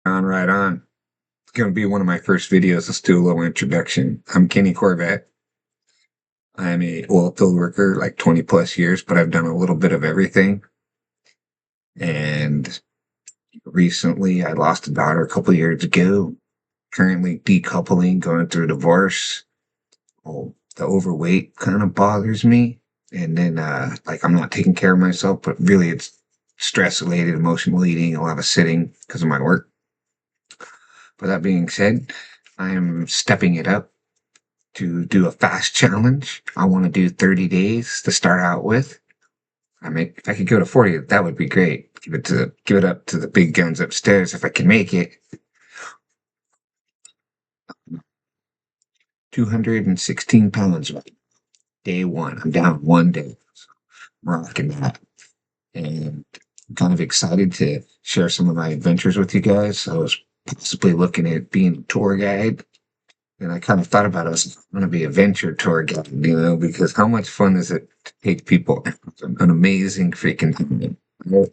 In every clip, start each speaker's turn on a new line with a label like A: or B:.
A: Right on. It's going to be one of my first videos. Let's do a little introduction. I'm Kenny Corvette. I'm a oil field worker, like 20 plus years, but I've done a little bit of everything. And recently, I lost a daughter a couple years ago. Currently decoupling, going through a divorce. Oh, the overweight kind of bothers me. And then, like, I'm not taking care of myself, but really it's stress related, emotional eating, a lot of sitting because of my work. But that being said, I am stepping it up to do a fast challenge. I want to do 30 days to start out with. If I could go to 40, that would be great. Give it up to the big guns upstairs if I can make it. 216 pounds. Day one. I'm down one day. So I'm rocking that. And I'm kind of excited to share some of my adventures with you guys. I was possibly looking at being a tour guide. And I kind of thought about it. I was going to be a venture tour guide, because how much fun is it to take people on an amazing freaking time? Right?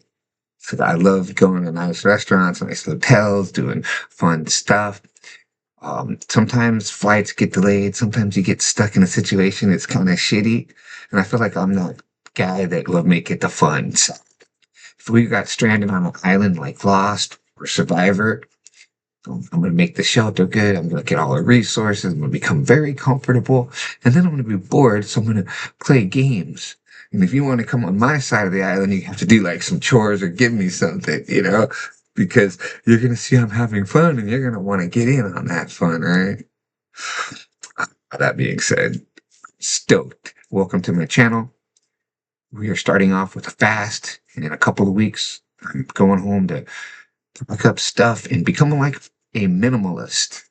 A: So I love going to nice restaurants, nice hotels, doing fun stuff. Sometimes flights get delayed. Sometimes you get stuck in a situation that's kind of shitty. And I feel like I'm that guy that will make it the fun. So if we got stranded on an island like Lost or Survivor, I'm going to make the shelter good. I'm going to get all the resources. I'm going to become very comfortable. And then I'm going to be bored. So I'm going to play games. And if you want to come on my side of the island, you have to do like some chores or give me something, because you're going to see I'm having fun and you're going to want to get in on that fun, right? That being said, stoked. Welcome to my channel. We are starting off with a fast. And in a couple of weeks, I'm going home to pick up stuff and become like a minimalist.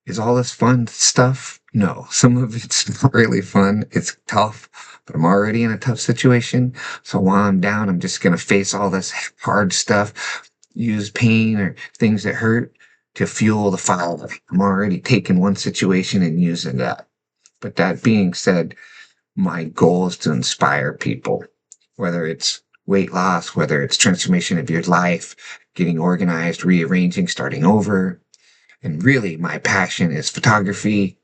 A: Is all this fun stuff? No, some of it's not really fun. It's tough, but I'm already in a tough situation. So while I'm down, I'm just going to face all this hard stuff, use pain or things that hurt to fuel the fire. I'm already taking one situation and using that. But that being said, my goal is to inspire people, whether it's weight loss, whether it's transformation of your life, getting organized, rearranging, starting over. And really, my passion is photography,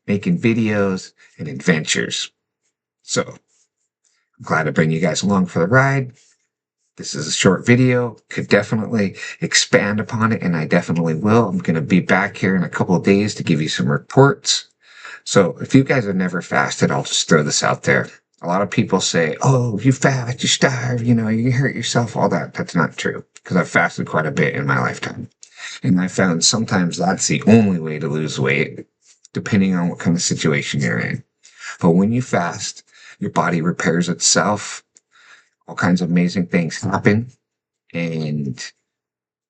A: making videos, and adventures. So I'm glad to bring you guys along for the ride. This is a short video, could definitely expand upon it, and I definitely will. I'm going to be back here in a couple of days to give you some reports. So if you guys have never fasted, I'll just throw this out there. A lot of people say, oh, you fast, you starve, you hurt yourself, all that. That's not true, because I've fasted quite a bit in my lifetime. And I found sometimes that's the only way to lose weight, depending on what kind of situation you're in. But when you fast, your body repairs itself. All kinds of amazing things happen. And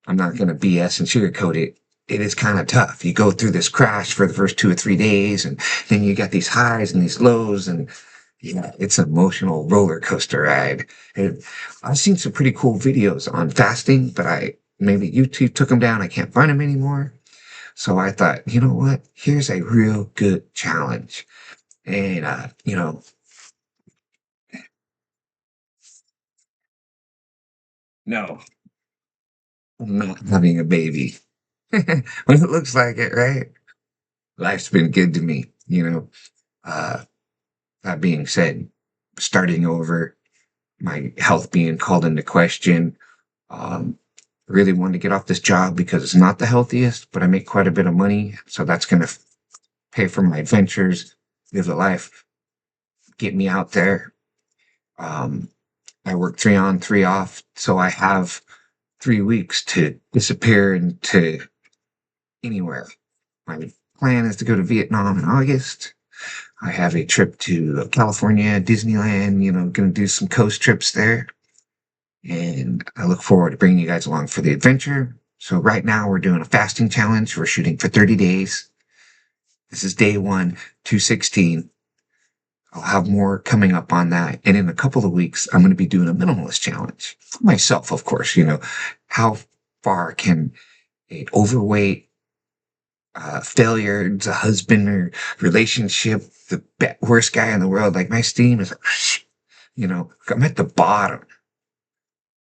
A: I'm not going to BS and sugarcoat it. It is kind of tough. You go through this crash for the first 2 or 3 days, and then you got these highs and these lows, and it's an emotional roller coaster ride. And I've seen some pretty cool videos on fasting, but maybe YouTube took them down. I can't find them anymore. So I thought, you know what? Here's a real good challenge. And, no, I'm not having a baby. When it looks like it, right? Life's been good to me, Uh, that being said, starting over, my health being called into question, um, really wanted to get off this job because it's not the healthiest, but I make quite a bit of money. So that's going to pay for my adventures, live the life, get me out there. Um, I work 3 on, 3 off. So I have 3 weeks to disappear into anywhere. My plan is to go to Vietnam in August. I have a trip to California, Disneyland, going to do some coast trips there. And I look forward to bringing you guys along for the adventure. So right now we're doing a fasting challenge. We're shooting for 30 days. This is day one, 216. I'll have more coming up on that. And in a couple of weeks, I'm going to be doing a minimalist challenge for myself, of course. How far can an overweight, failure as a husband or relationship, the worst guy in the world, like my steam is, I'm at the bottom.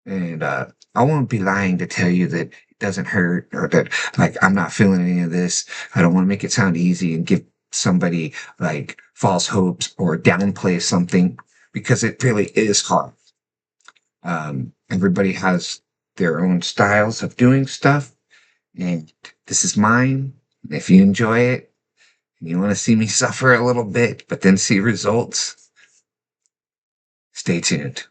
A: And I won't be lying to tell you that doesn't hurt, or that like I'm not feeling any of this. I don't want to make it sound easy and give somebody like false hopes or downplay something because it really is hard. Everybody has their own styles of doing stuff, and this is mine. If you enjoy it and you want to see me suffer a little bit, but then see results, stay tuned.